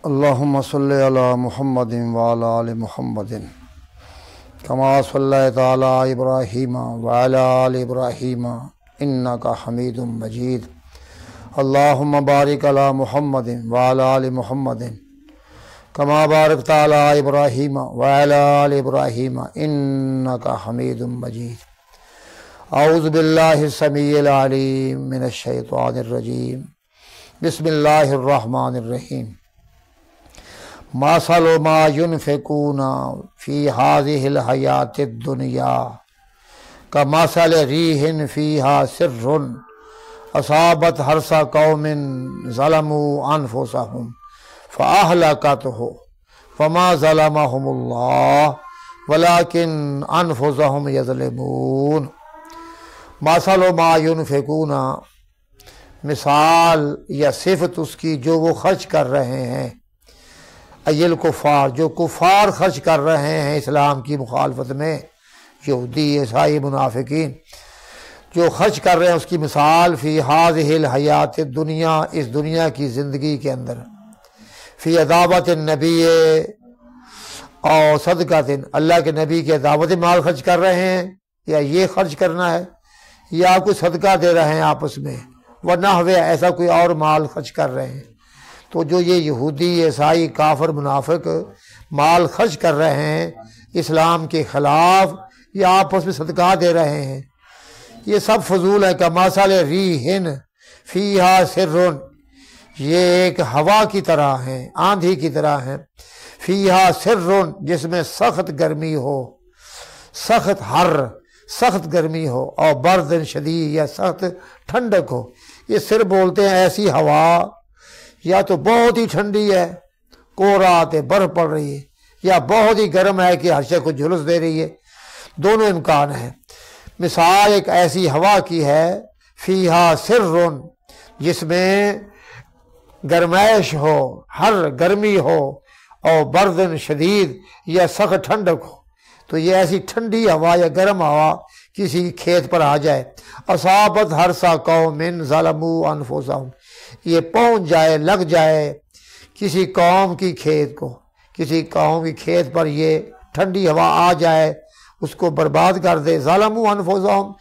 اللهم صل على محمد وعلى آل محمد كما صليت على إبراهيم وعلى آل إبراهيم إنك حميد مجيد. اللهم بارك على محمد وعلى آل محمد كما باركت على إبراهيم وعلى آل إبراهيم إنك حميد مجيد. أعوذ بالله السميع العليم من الشيطان الرجيم. بسم الله الرحمن الرحيم. مثل ما ينفقون في هذه الحياة الدنيا كمثل ريح فيها سر أصابت حرث قوم ظلموا أنفسهم فأهلكته وما ظلمهم الله ولكن أنفسهم يظلمون. مثل ما ينفقون، مثال یا صفت اس کی جو وہ خرچ کر رہے ہیں، ایل کفار، جو کفار خرچ کر رہے ہیں اسلام کی مخالفت میں، یہودی عیسائی منافقین جو خرچ کر رہے ہیں، اس کی مثال فی ہذہ الحیات الدنیا، اس دنیا کی زندگی کے اندر، فی عداوت النبی اور صدقۃ، اللہ کے نبی کے دعوت مال خرچ کر رہے ہیں، یا یہ خرچ کرنا ہے، یا کوئی صدقہ دے رہے ہیں آپس میں، ورنہ ایسا کوئی اور مال خرچ کر رہے ہیں. تو جو یہ یہودی عیسائی کافر منافق مال خرچ کر رہے ہیں اسلام کے خلاف، یا آپس میں صدقہ دے رہے ہیں، یہ سب فضول ہے. کمثل ریح فیہا سر، یہ ایک ہوا کی طرح ہیں، آندھی کی طرح ہیں، فیہا سر، جس میں سخت گرمی ہو، سخت حر، سخت گرمی ہو، اور برد شدید، یا سخت ٹھنڈک ہو. یہ سر بولتے ہیں ایسی ہوا یا تو بہت ہی ٹھنڈی ہے، کوہرات ہے، برف پڑ رہی ہے، یا بہت ہی گرم ہے کہ ہر شے کو جھلس دے رہی ہے. دونوں امکان ہیں. مثال ایک ایسی ہوا کی ہے، فیہا سر، جس میں گرمائش ہو، ہر گرمی ہو، اور بردن شدید، یا سخت ٹھنڈک ہو. تو یہ ایسی ٹھنڈی ہوا یا گرم ہوا کسی کھیت پر آ جائے، اصابت حرث قوم ظلموا انفسہم، یہ پہنچ جائے، لگ جائے کسی قوم کی کھیت کو، کسی قوم کی کھیت پر یہ ٹھنڈی ہوا آ جائے، اس کو برباد کر دے. ظلموا انفسہم،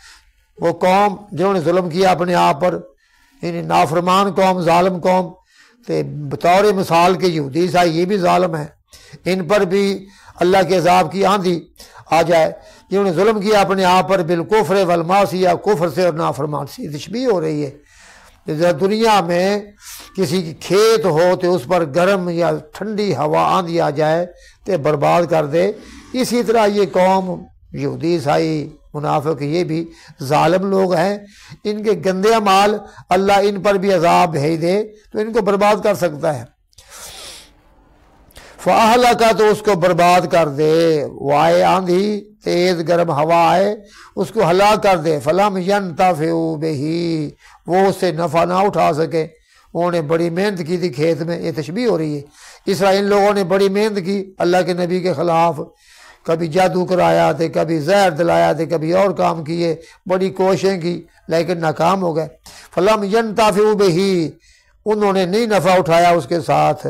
وہ قوم جنہوں نے ظلم کیا اپنے آپ پر، یعنی نافرمان قوم، ظالم قوم. بطور مثال کے یہودی عیسائی یہ بھی ظالم ہے، ان پر بھی اللہ کے عذاب کی آندھی آ جائے. جنہوں نے ظلم کیا اپنے آپ پر، بالکفر والمعصیہ، کفر سے اور نافرمان سے تشبیہ ہو رہی ہے. دنیا میں کسی کی کھیت ہو تو اس پر گرم یا ٹھنڈی ہوا آندھی آ جائے تو برباد کر دے. اسی طرح یہ قوم یہودی عیسائی منافق یہ بھی ظالم لوگ ہیں، ان کے گندے اعمال اللہ ان پر بھی عذاب بھیج دے تو ان کو برباد کر سکتا ہے. فَأَهْلَكَ، تو اس کو برباد کر دے. وہ آئے آندھی، تیز گرم ہوا آئے، اس کو ہلاک کر دے. فَلَمْ يَنْتَفِعُوا بِهِ، وہ اس سے نفع نہ اٹھا سکے. انہوں نے بڑی محنت کی تھی کھیت میں. یہ تشبیہ ہو رہی ہے، اس طرح ان لوگوں نے بڑی محنت کی اللہ کے نبی کے خلاف، کبھی جادو کرایا تھے، کبھی زہر دلایا تھے، کبھی اور کام کیے، بڑی کوششیں کی، لیکن ناکام ہو گئے. فَلَمْ يَنْتَفِعُوا بِهِ، انہوں نے نہیں نفع اٹھایا اس کے ساتھ.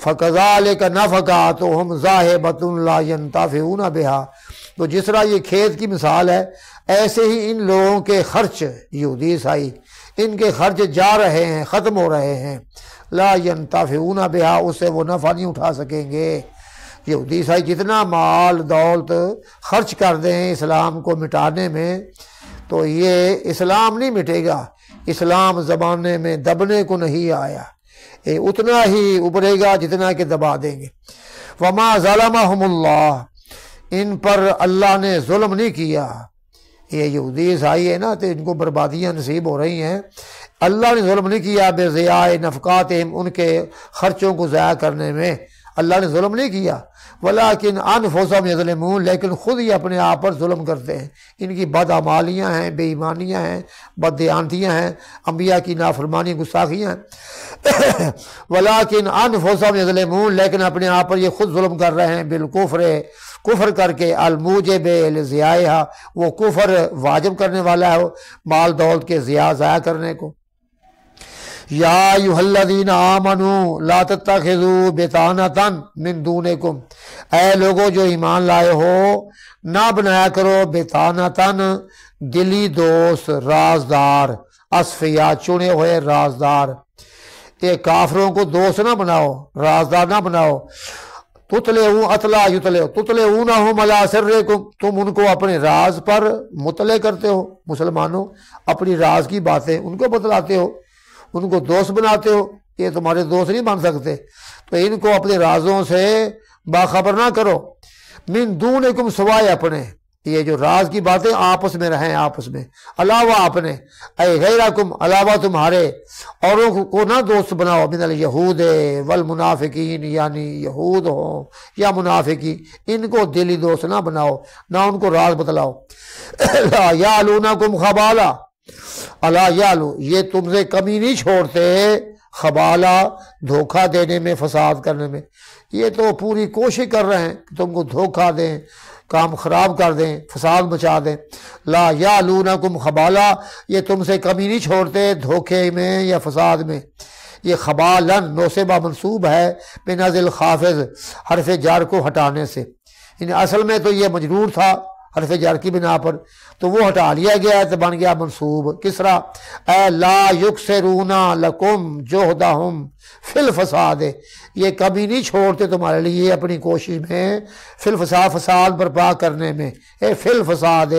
فَكَذَلِكَ نَفَقَاتُهُمْ ذَاهِبَةٌ لَا يَنْتَفِعُونَ بِهَا، تو جس طرح یہ کھیت کی مثال ہے، ایسے ہی ان لوگوں کے خرچ، یہودی عیسائی، ان کے خرچ جا رہے ہیں، ختم ہو رہے ہیں. لا ينتفعون بها، اس سے وہ نفع نہیں اٹھا سکیں گے. یہودی عیسائی جتنا مال دولت خرچ کر دیں اسلام کو مٹانے میں، تو یہ اسلام نہیں مٹے گا. اسلام زمانے میں دبنے کو نہیں آیا، اتنا ہی ابھرے گا جتنا کہ دبا دیں گے. وما ظلمہم اللہ، ان پر اللہ نے ظلم نہیں کیا. یہ یہودی عیسائی ہے نا، تو ان کو بربادیاں نصیب ہو رہی ہیں. اللہ نے ظلم نہیں کیا بضیاع نفقاتہم، ان کے خرچوں کو ضائع کرنے میں اللہ نے ظلم نہیں کیا. ولیکن انفسہم یظلمون، لیکن خود ہی اپنے آپ پر ظلم کرتے ہیں. ان کی بدعمالیاں ہیں، بے ایمانیاں ہیں، بددیانتیاں ہیں، انبیاء کی نافرمانی، گستاخیاں ہیں. ولیکن انفسہم یظلمون، لیکن اپنے آپ پر یہ خود ظلم کر رہے ہیں. بالکفر، کفر کر کے، الموجب لضیاعہا، وہ کفر واجب کرنے والا ہے مال دولت کے ضیاع ضائع کرنے کو. یا ایھا الذین آمنوا لا تتخذوا بطانۃ من دونکم، اے لوگوں جو ایمان لائے ہو نہ بنایا کرو بطانۃ دلی دوست، رازدار، اصفیاء چنے ہوئے رازدار، کہ کافروں کو دوست نہ بناؤ، رازدار نہ بناؤ۔ تطلعونہم علی سرکم، تم ان کو اپنے راز پر مطلع کرتے ہو، مسلمانوں اپنی راز کی باتیں ان کو بتلاتے ہو، ان کو دوست بناتے ہو، یہ تمہارے دوست نہیں بن سکتے، تو ان کو اپنے رازوں سے باخبر نہ کرو۔ من دونکم، سوائے اپنے، یہ جو راز کی باتیں آپس میں رہیں، آپس میں، علاوہ اپنے، اے غیرکم، علاوہ تمہارے، اوروں کو نہ دوست بناؤ، من الیہود والمنافقین، یعنی یہود ہوں یا منافقین، ان کو دلی دوست نہ بناؤ، نہ ان کو راز بتلاؤ۔ لا یعلونکم خبالا، الا یعلو، یہ تم سے کمی نہیں چھوڑتے، خبالہ، دھوکہ دینے میں، فساد کرنے میں، یہ تو پوری کوشش کر رہے ہیں کہ تم کو دھوکہ دیں، کام خراب کر دیں، فساد مچا دیں۔ لا یعلونکم خبالا، یہ تم سے کمی نہیں چھوڑتے دھوکے میں یا فساد میں۔ یہ خبالن نوسبہ منصوب ہے بنزل خافض، حرف جر کو ہٹانے سے، یعنی اصل میں تو یہ مجرور تھا حرف جر کی بنا پر، تو وہ ہٹا لیا گیا ہے تو بن گیا منصوب۔ کس طرح؟ اے لا یکسرون لکم جہدہم فی الفساد، یہ کبھی نہیں چھوڑتے تمہارے لیے اپنی کوشش میں فی الفساد، فساد برپا کرنے میں، اے فی الفساد،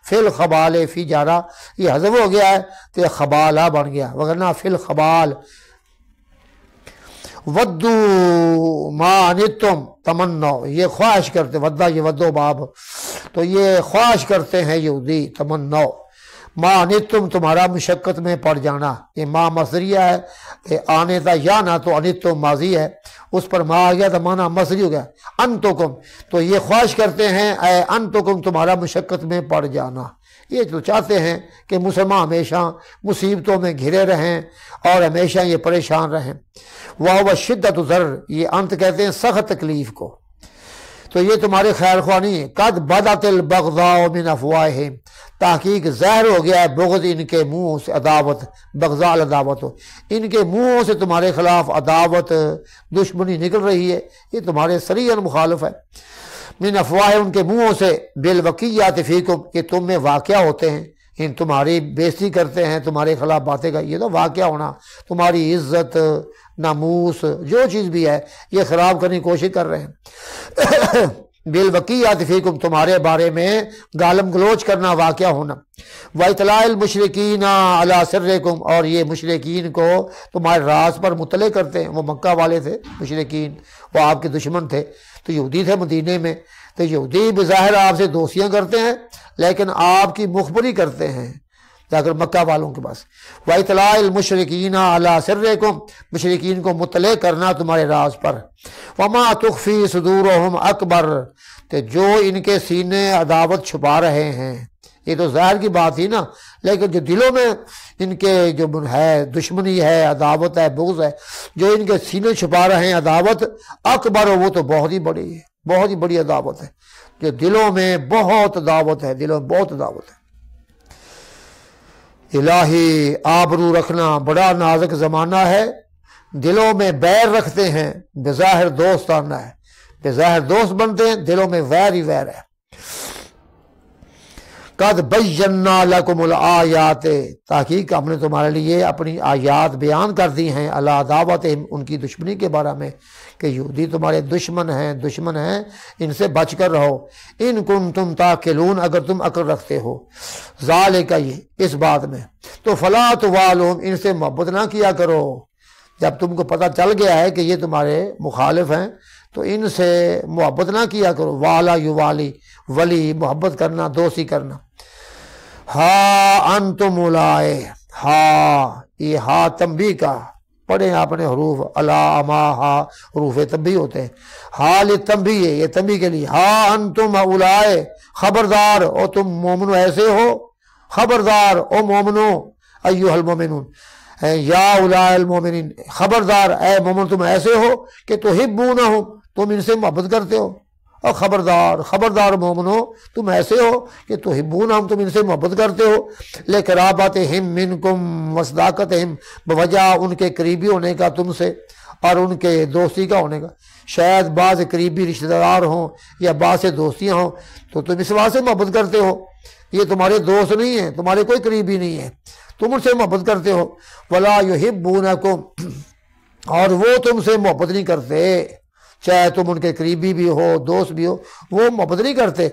فی الخبال، فی جارہ یہ حذف ہو گیا ہے تو یہ خبالہ بن گیا، وگرنہ فی الخبال۔ ودو ما عنتم تمنو، یہ خواہش کرتے، ودا یہ ودو باب، تو یہ خواہش کرتے ہیں یہودی، تمنو ما عنتم، تمہارا مشقت میں پڑ جانا، یہ ما مصدریہ ہے، کہ آنے تا یا نہ تو عنتم ماضی ہے، اس پر ما آ گیا تو مانا مصدری ہو گیا، انتکم، تو یہ خواہش کرتے ہیں اے انتکم، تمہارا مشقت میں پڑ جانا۔ یہ تو چاہتے ہیں کہ مسلمان ہمیشہ مصیبتوں میں گھرے رہیں اور ہمیشہ یہ پریشان رہیں۔ وَهُوَ شِدَّةُ ضَرْ، یہ انت کہتے ہیں سخت تکلیف کو، تو یہ تمہارے خیر خواہ نہیں ہے۔ قَدْ بَدَتِ الْبَغْضَاءُ مِنْ أَفْوَاهِهِمْ، تحقیق ظاہر ہو گیا ہے بغض ان کے منہوں سے، عداوت، بغضاء العداوت، ان کے منہوں سے تمہارے خلاف عداوت، دشمنی نکل رہی ہے، یہ تمہارے صریحاً مخالف ہے۔ من افواہ، ان کے منہوں سے، بالوقیات فیکم، کہ تم میں واقع ہوتے ہیں، ان تمہاری بےزتی کرتے ہیں، تمہارے خلاف باتیں کا، یہ تو واقع ہونا، تمہاری عزت، ناموس، جو چیز بھی ہے یہ خراب کرنے کی کوشش کر رہے ہیں۔ بالوقیات فیکم، تمہارے بارے میں گالم گلوچ کرنا، واقع ہونا۔ وَإِطْلَاعِ الْمُشْرِكِينَ عَلَى سِرِّكُمْ، اور یہ مشرکین کو تمہارے راز پر مطلع کرتے ہیں۔ وہ مکہ والے تھے مشرکین، وہ آپ کے دشمن تھے، تو یہودی تھے مدینے میں، تو یہودی بظاہر آپ سے دوستیاں کرتے ہیں لیکن آپ کی مخبری کرتے ہیں جا کر مکہ والوں کے پاس۔ وَإِطْلَاعِ الْمُشْرِكِينَ عَلَى سِرِّكُمْ، مشرکین کو مطلع کرنا تمہارے راز پر۔ وَمَا تُخْفِي صُدُورُهُمْ أَكْبَرُ، کہ جو ان کے سینے عداوت چھپا رہے ہیں، یہ تو ظاہر کی بات ہی نا، لیکن جو دلوں میں ان کے جو ہے دشمنی ہے، عداوت ہے، بغض ہے، جو ان کے سینے چھپا رہے ہیں عداوت، اکبر، وہ تو بہت ہی بڑی ہے، بہت ہی بڑی عداوت ہے، جو دلوں میں بہت عداوت ہے، دلوں میں بہت عداوت ہے۔ الہی، آبرو رکھنا بڑا نازک زمانہ ہے، دلوں میں بیر رکھتے ہیں، بظاہر دوستانہ ہے، بظاہر دوست بنتے ہیں، دلوں میں ویر ہی ویر ہے۔ قَدْ بَيَّنَّا لَكُمُ الْآيَاتِ، تحقیق ہم نے تمہارے لیے اپنی آیات بیان کر دی ہیں، عَلَىٰ دعوتہم، ان کی دشمنی کے بارے میں، کہ یہودی تمہارے دشمن ہیں، ان سے بچ کر رہو۔ ان کنتم تعقلون، اگر تم عقل رکھتے ہو، ذالک، یہ اس بات میں، تو فلا توالوہم، ان سے محبت نہ کیا کرو۔ جب تم کو پتہ چل گیا ہے کہ یہ تمہارے مخالف ہیں تو ان سے محبت نہ کیا کرو۔ والا یوالی، ولی، محبت کرنا، دوستی کرنا۔ ہا انتم اولائے، ہا، یہ ہا تنبیہ کا، پڑھیں آپ نے حروف الا، اما، ہا حروف تنبیہ ہوتے ہیں، ہا للتنبیہ، یہ تنبیہ کے لیے۔ ہا انتم اولائے، خبردار، او تم مومنو ایسے ہو، خبردار او مومنو، ایھا المومنون، یا اولائے المومنین، خبردار اے مومن تم ایسے ہو کہ تحبونہم، تم ان سے محبت کرتے ہو، اور خبردار مومنو، تم ایسے ہو کہ تحبونہم، تم ان سے محبت کرتے ہو، لقرابتہم منکم وصداقتہم، بوجہ ان کے قریبی ہونے کا تم سے اور ان کے دوستی کا ہونے کا۔ شاید بعض قریبی رشتہ دار ہوں یا بعض سے دوستیاں ہوں تو تم اس واسطے محبت کرتے ہو، یہ تمہارے دوست نہیں ہیں، تمہارے کوئی قریبی نہیں ہے، تم ان سے محبت کرتے ہو۔ ولا یحبونکم، اور وہ تم سے محبت نہیں کرتے، چاہے تم ان کے قریبی بھی ہو، دوست بھی ہو، وہ محبت نہیں کرتے۔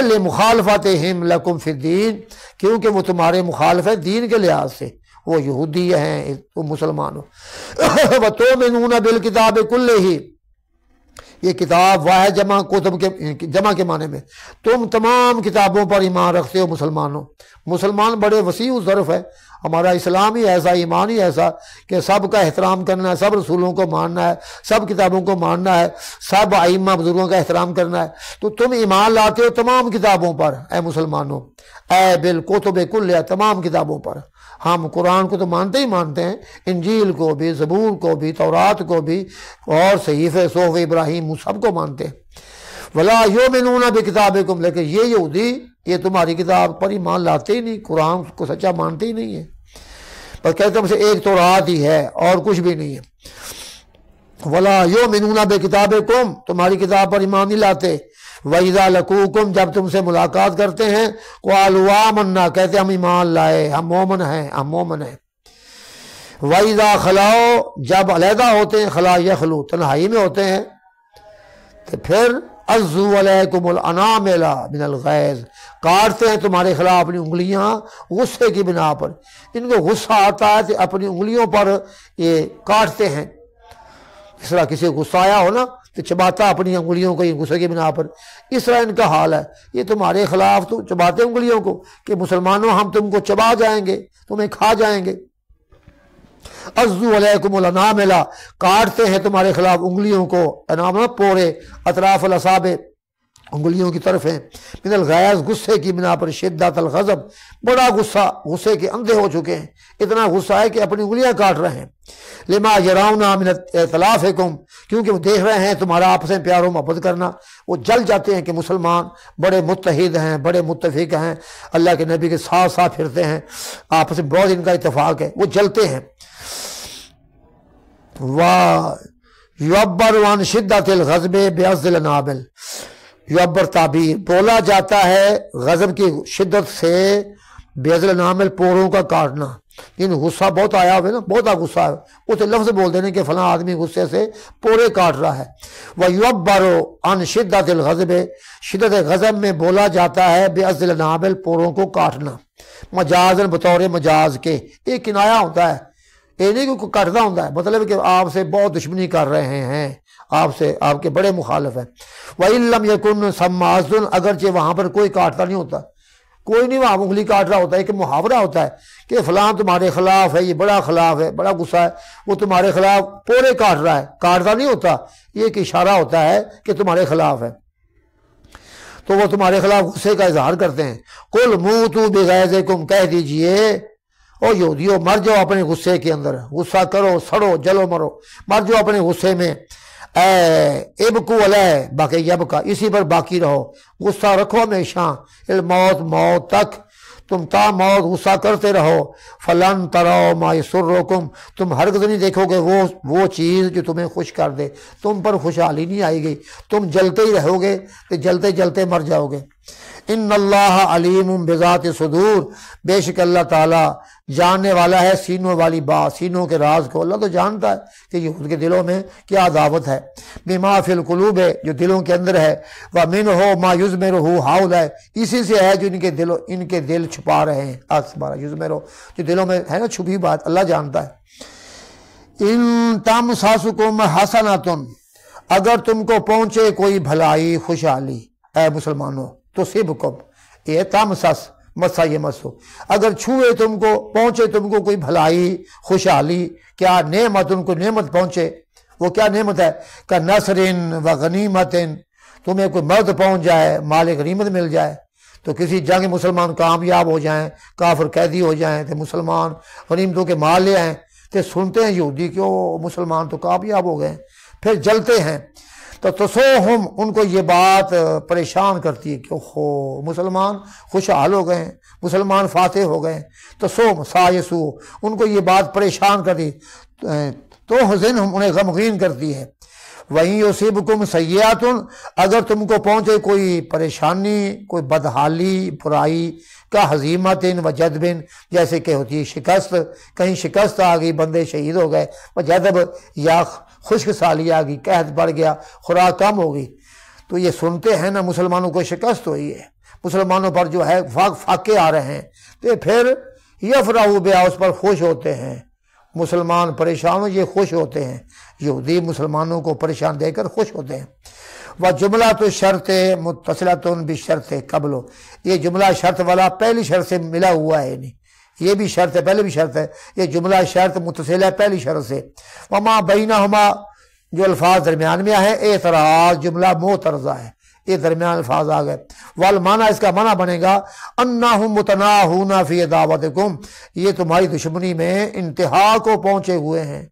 لمخالفتہم لکم فی الدین، کیونکہ وہ تمہارے مخالف ہے دین کے لحاظ سے، وہ یہودی ہیں، تم مسلمان ہو۔ وتؤمنون بالکتاب کلہ، یہ کتاب واحد جمع کتب کے جمع کے معنی میں، تم تمام کتابوں پر ایمان رکھتے ہو مسلمانوں۔ مسلمان بڑے وسیع ظرف ہے، ہمارا اسلام ہی ایسا، ایمان ہی ایسا کہ سب کا احترام کرنا ہے، سب رسولوں کو ماننا ہے، سب کتابوں کو ماننا ہے، سب ائمہ بزرگوں کا احترام کرنا ہے۔ تو تم ایمان لاتے ہو تمام کتابوں پر اے مسلمانوں، اے بالکتب کلہ، تمام کتابوں پر۔ ہم قرآن کو تو مانتے ہی مانتے ہیں، انجیل کو بھی، زبور کو بھی، تورات کو بھی، اور صحیفہ صحف ابراہیم سب کو مانتے ہیں۔ ولا یؤمنون بکتابکم، لیکن یہ یہودی یہ تمہاری کتاب پر ایمان لاتے ہی نہیں، قرآن کو سچا مانتے ہی نہیں ہے، بس کہتے ہیں ہم سے ایک تورات ہی ہے اور کچھ بھی نہیں ہے۔ ولا یؤمنون بکتابکم، تمہاری کتاب پر ایمان نہیں لاتے۔ وَإِذَا لَقُوكُمْ، جب تم سے ملاقات کرتے ہیں، قَالُوا آمَنَّا، کہتے ہم ایمان لائے، ہم مومن ہیں، ہم مومن ہیں۔ وَإِذَا خَلَوْا، جب علیحدہ ہوتے ہیں، خلا یخلو، تنہائی میں ہوتے ہیں، تو پھر عَزُّوا عَلَيْكُمُ الْأَنَامِلَ مِنَ الْغَيْظِ، کاٹتے ہیں تمہارے خلاف اپنی انگلیاں غصے کی بنا پر۔ ان کو غصہ آتا ہے تو اپنی انگلیوں پر یہ کاٹتے ہیں، اس طرح کسی کو غصہ آیا ہو نا تو چباتا اپنی انگلیوں کو غصے کی بنا پر، اس طرح ان کا حال ہے۔ یہ تمہارے خلاف تو چباتے انگلیوں کو کہ مسلمانوں ہم تم کو چبا جائیں گے، تمہیں کھا جائیں گے۔ عَزُّوا عَلَيْكُمُ الْأَنَامِلَ، کاٹتے ہیں تمہارے خلاف انگلیوں کو، انامل پورے، اطراف الاصابع، انگلیوں کی طرف ہیں، من الغیظ، غصے کی بنا پر، شدت الغضب، بڑا غصہ، غصے کے اندھے ہو چکے ہیں، اتنا غصہ ہے کہ اپنی انگلیاں کاٹ رہے ہیں۔ لما یرون من ائتلافکم، کیونکہ وہ دیکھ رہے ہیں تمہارا آپس میں پیار و محبت کرنا، وہ جل جاتے ہیں کہ مسلمان بڑے متحد ہیں، بڑے متفق ہیں، اللہ کے نبی کے ساتھ ساتھ پھرتے ہیں، آپس میں بہت ان کا اتفاق ہے، وہ جلتے ہیں۔ وَيُعَبَّرُ عَنْ شِدَّةِ الْغَضْبِ بِعَزِّ الْأَنَامِلِ، یعبر تعبیر، بولا جاتا ہے غضب کی شدت سے بعض الانامل، پوروں کا کاٹنا، یعنی غصہ بہت آیا ہوئے نا، بہت غصہ ہے، اسے لفظ بول دینے کہ فلاں آدمی غصے سے پورے کاٹ رہا ہے۔ وَيُعَبَّرُ عَنْ شِدَّةِ الْغَضْبِ، شدت غضب میں بولا جاتا ہے بعض الانامل، پوروں کو کاٹنا، مجازن، بطور مجاز کے، ایک کنایا ہوتا ہے، یہ نہیں کہ کٹنا ہوتا ہے، مطلب کہ آپ سے بہت دشمنی کر رہے ہیں، آپ سے، آپ کے بڑے مخالف ہیں۔ وَإِن لَمْ يَكُنْ ثَمَّ عَضٌ، اگرچہ وہاں پر کوئی کاٹتا نہیں ہوتا، کوئی نہیں وہاں انگلی کاٹ رہا ہوتا ہے، ایک محاورہ ہوتا ہے کہ فلاں تمہارے خلاف ہے، یہ بڑا خلاف ہے، بڑا غصہ ہے، وہ تمہارے خلاف پورے کاٹ رہا ہے، کاٹتا نہیں ہوتا، یہ ایک اشارہ ہوتا ہے کہ تمہارے خلاف ہے، تو وہ تمہارے خلاف غصے کا اظہار کرتے ہیں۔ قُلْ مُوتُوا بِغَیظِکُمْ، کہہ دیجئے او یہودیو مر جاؤ اپنے غصے کے اندر، غصہ کرو، سڑو، جلو، مرو، مر جاؤ اپنے غصے میں۔ ابکو علیہ باقی یبکا، اسی پر باقی رہو، غصہ رکھو ہمیشہ، الموت، موت تک، تم تا موت غصہ کرتے رہو۔ فلن تروا ما یسرکم، تم ہرگز نہیں دیکھو گے وہ چیز جو تمہیں خوش کر دے، تم پر خوشحالی نہیں آئے گی، تم جلتے ہی رہو گے، تو جلتے جلتے مر جاؤ گے۔ ان اللہ علیم بذات صدور، بے شک اللہ تعالیٰ جاننے والا ہے سینوں والی بات، سینوں کے راز کو، اللہ تو جانتا ہے کہ یہود کے دلوں میں کیا عداوت ہے۔ بما فی القلوب، جو دلوں کے اندر ہے، ومنہ ما یضمرہ ہؤلاء، اسی سے ہے جو ان کے دل چھپا رہے ہیں، اکبر یضمرہ، جو دلوں میں ہے نا چھپی بات، اللہ جانتا ہے۔ ان تمسسکم حسنۃ، اگر تم کو پہنچے کوئی بھلائی، خوشحالی، اے مسلمانوں، تو سبکم، یہ تمسس، مسا یہ مسو، اگر چھوئے تم کو، پہنچے تم کو کوئی بھلائی، خوشحالی، کیا نعمت، ان کو نعمت پہنچے، وہ کیا نعمت ہے؟ کہ نصر و غنیمت، تمہیں کوئی مرد پہنچ جائے، مال غنیمت مل جائے، تو کسی جنگ مسلمان کامیاب ہو جائیں، کافر قیدی ہو جائیں، تو مسلمان غنیمتوں کے مال لے آئیں، تو سنتے ہیں یہودی کہ وہ مسلمان تو کامیاب ہو گئے، پھر جلتے ہیں۔ تو تسوہم ان کو یہ بات پریشان کرتی ہے کہ مسلمان خوشحال ہو گئے ہیں، مسلمان فاتح ہو گئے ہیں، تسوہم سایسو ان کو یہ بات پریشان کرتی، تو حزنہم انہیں غمگین کرتی ہے۔ وہیں یصیبکم سیئات اگر تم کو پہنچے کوئی پریشانی، کوئی بدحالی، برائی کا ہزیمت و جدب جیسے کہ ہوتی ہے شکست، کہیں شکست آ گئی، بندے شہید ہو گئے، و جدب یا خشک سالی آ گئی، قحط بڑھ گیا، خوراک کم ہو گئی، تو یہ سنتے ہیں نا مسلمانوں کو شکست ہوئی ہے، مسلمانوں پر جو ہے فاقے آ رہے ہیں، تو پھر یفرحوا بہا اس پر خوش ہوتے ہیں۔ مسلمان پریشان ہو، یہ خوش ہوتے ہیں، یہودی مسلمانوں کو پریشان دے کر خوش ہوتے ہیں۔ وجملہ تو شرط متصلۃ بشرط قبل، یہ جملہ شرط والا پہلی شرط سے ملا ہوا ہے، نہیں یہ بھی شرط ہے، پہلے بھی شرط ہے، یہ جملہ شرط متصل ہے پہلی شرط سے۔ وما بینہما جو الفاظ درمیان میں ہے اعتراض، جملہ معترضہ ہے، یہ درمیان الفاظ آ گئے۔ والمعنی اس کا معنی بنے گا انہم متناہون فی دعوتکم، یہ تمہاری دشمنی میں انتہا کو پہنچے ہوئے ہیں،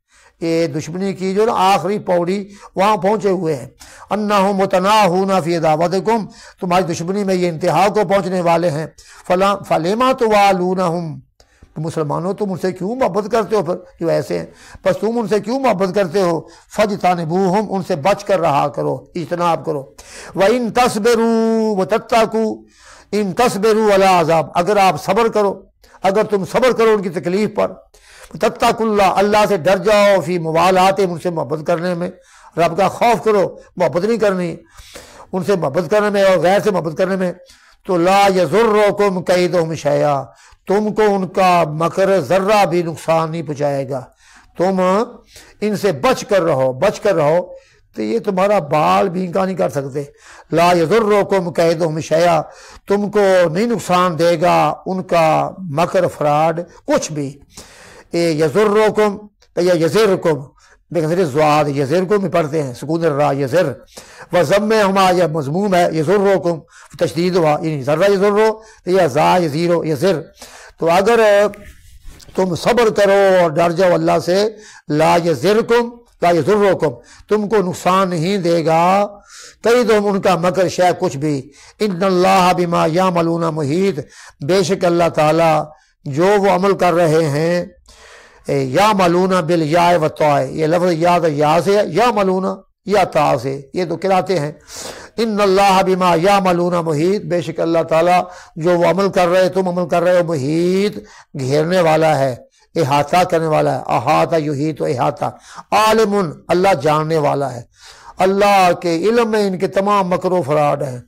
یہ دشمنی کی جو آخری پوڑی وہاں پہنچے ہوئے ہیں۔ انہم متناہون فی دعوتکم، تمہاری دشمنی میں یہ انتہا کو پہنچنے والے ہیں۔ فلما توالونہم، مسلمانوں تم ان سے کیوں محبت کرتے ہو، پھر جو ایسے ہیں بس تم ان سے کیوں محبت کرتے ہو؟ فاجتنبوہم، ان سے بچ کر رہا کرو، اجتناب کرو۔ وَإِن تَصْبِرُوا وَتَتَّقُوا إِن تَصْبِرُوا عَلَىٰ عَذَابٍ، اگر آپ صبر کرو، اگر تم صبر کرو ان کی تکلیف پر، تتقوا اللہ، اللہ سے ڈر جاؤ، فی موالات ان سے محبت کرنے میں، رب کا خوف کرو، محبت نہیں کرنی ان سے محبت کرنے میں اور غیر سے محبت کرنے میں، تو لا یضرکم کیدہم شیئا، تم کو ان کا مکر ذرہ بھی نقصان نہیں پہنچائے گا، تم ان سے بچ کر رہو تو یہ تمہارا بال بھی کا نہیں کر سکتے۔ لا یضرکم کیدہم شیئا، تم کو نہیں نقصان دے گا ان کا مکر فراڈ کچھ بھی۔ یضرکم یا یضرکم بکسر الزواد، یضرکم میں پڑھتے ہیں سکون الراء یضر، وضم ہما یہ مضموم ہے، یضرکم تشدید ہوا، یعنی ذرہ یضرو یا زا یزیرو یضر، تو اگر تم صبر کرو اور ڈر جاؤ اللہ سے، لا یضرکم لا یضرکم، تم کو نقصان نہیں دے گا، کیدہم ان کا مکر شے کچھ بھی، ان اللہ بما یعملون محیط، بے شک اللہ تعالی جو وہ عمل کر رہے ہیں، یعملون بالیاء والطاء، یہ لفظ یا سے یعملون یا تا سے، یہ تو قراءتیں ہیں۔ ان اللہ بما یعملون محیط، بے شک اللہ تعالیٰ جو وہ عمل کر رہے تم عمل کر رہے ہو، محیط گھیرنے والا ہے، احاطہ کرنے والا ہے، احاطہ یحیط و احاطہ، عالم اللہ جاننے والا ہے، اللہ کے علم میں ان کے تمام مکر و فراڈ ہیں۔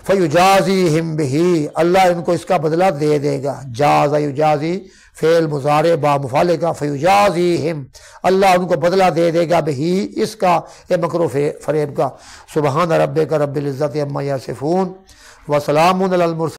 فیجازیہم بہ، اللہ ان کو اس کا بدلہ دے دے گا، جازا یجازی فعل مضارع با مفعول کا، فیجازیہم اللہ ان کو بدلہ دے دے گا بہی اس کا، یہ مکر و فریب کا۔ سبحان ربک رب العزت عما یصفون وسلام علی المرسلین۔